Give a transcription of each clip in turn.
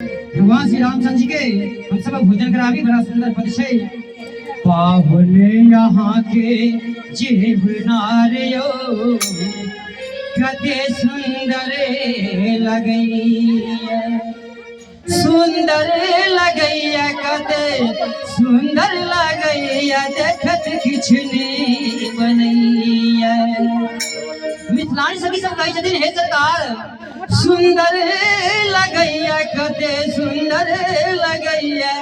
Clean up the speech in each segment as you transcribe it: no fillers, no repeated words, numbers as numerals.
भगवान श्री रामचंद्र जी के हम सब भोजन करावी बड़ा सुंदर पद छे। पाहुन यहाँ के जीवनारियो कते सुंदर लगैया, सुंदर लगैया कते सुंदर लगैया, देखत किछ नहीं बनैया। मिथिलानी सखी सब कहै छथिन हे सरकार सुंदर लगैया कते सुंदर लगैया,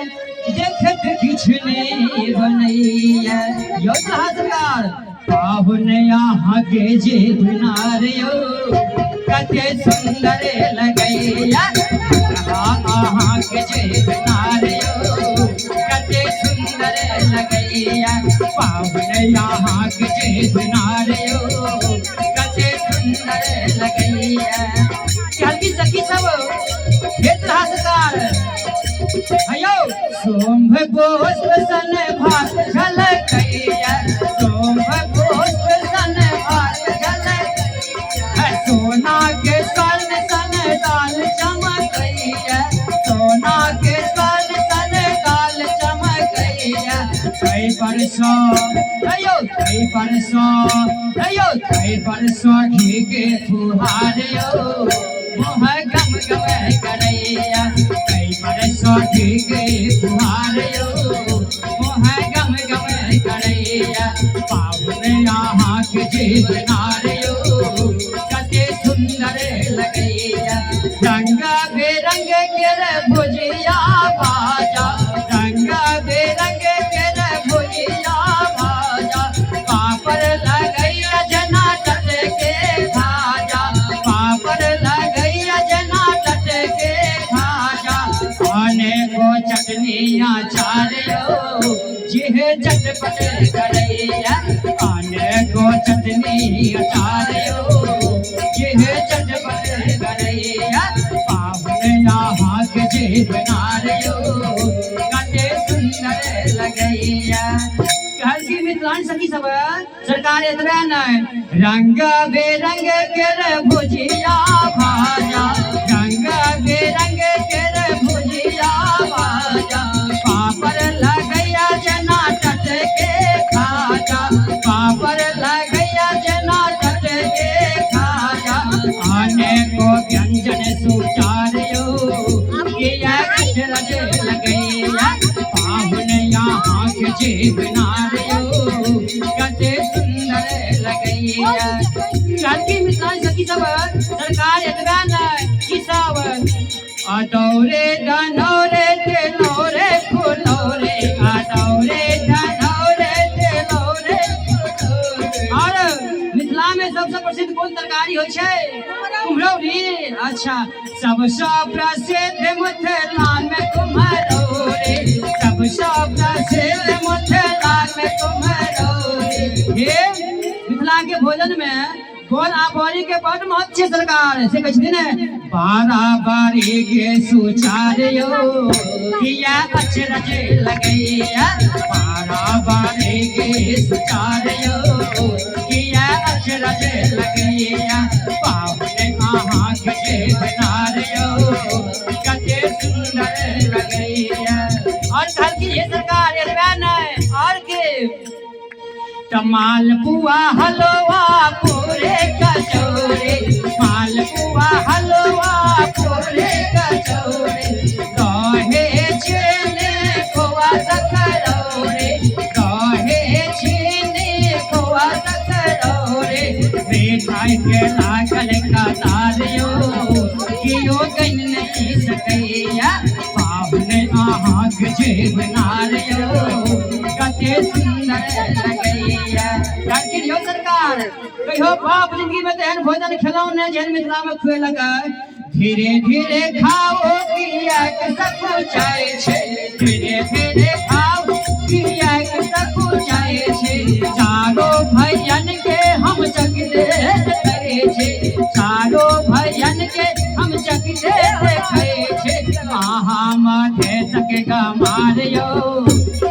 देखत किछ नहीं बनैया। यो सरकार पाहुन यहाँ के जीवनारियो कते सुंदर लगैया, यहाँ के जीवनारियो कते सुंदर लगैया। पाहुन यहाँ के जीवनारियो कते सुंदर लगैया। हल्की सखी सब सरकार अयो सोम पुष्प सन भात झलकैया, सोम पुष्प सन भात झलकैया, सोना के स्वर्ण सन दाल चमकैया, सोना के स्वर्ण सन दाल चमकैया। कई परसों अयो कई परसों घी के फुहारियो मोह गम गम करैया। कई परसों घी के फुहारियो मोह गम गम करैया। पाहुन यहाँ के जीवनारियो कते सुंदर लगैया। रंग बेरंग के भुजिया बाजा, रंग बेरंग के भुजिया बाजा, पापड़ लगैया जना तट के भाजा, पापड़ लगैया जना तट के भाजा। खाने को चटनिया चारियो जिहे चटपट करैया, खाने को चटनी चारियो जिहे चटपट करैया। पाहुन यहाँ के जीवनारियो कते सुंदर लगैया। हल्की मिथिलानी सखी सब सरकार एतबे नहीं रंग बेरंग के भुजिया भाजा, रंग बेरंग के भुजिया भाजा, पापड़ लगैया जना तट के खाजा, पापड़ लगैया जना तट के खाजा। आने को व्यंजन सुचारियो किया अचरज लगैया। पाहुन यहाँ के जीवनारियो कते सुंदर लगैया। हल्की मिथिलानी सखी सब सरकार एतबे नहीं कि सब अटौरे डनौरे तेलौरे फुलौरे, अटौरे डनौरे तेलौरे फुलौरे। और मिथिला में सबसे प्रसिद्ध कौन तरकारी होइ छै? कुम्हरौरी। अच्छा सबसे प्रसिद्ध मिथिला में कुम्हरौरी, सबसे प्रसिद्ध मिथिला में कुम्हरौरी। हे मिथिला के भोजन में गोल आबारी के बड़ महत्व छै सरकार से कहै छथिन बाराबारी के सुचारियो किया अचरज लगैया, बाराबारी के सुचारियो किया अचरज लगैया। पाहुन यहाँ के जीवनारियो कते सुंदर लगैया। और हल्की ये सरकार एतबे नहीं और के मालपुआ हलवा पूरे कचौरे, मालपुआ हलवा पूरे कचौरे, रहे चीनी खोआ सकरौरे, रहे चीनी खोआ सकरौरे। मिठाई के लागल कतारियो कियो गन नहीं सकैया। पाहुन यहाँ के जीवनारियो कते सुंदर लगैया। लेकिन यो सरकार कहियो बाप जिंदगी में तेहन भोजन खिलाओ ने जेहन मिथिला में खुए लगा। धीरे धीरे खाओ किया के सब चाहे छे, धीरे धीरे खाओ किया के सब चाहे छे। चारो भैयन के हम चकिते करे छे, चारो भैयन के हम चकिते करे छे। महामथे सकेगा मारियो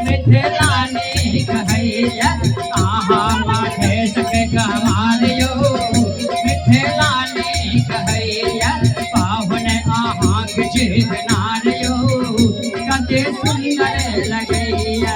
मिथिलानी कहैया, महामथे सकेगा मारियो मिथिलानी कहैया। पाहुन आहाँ के जीवनार के सुंदर लगैया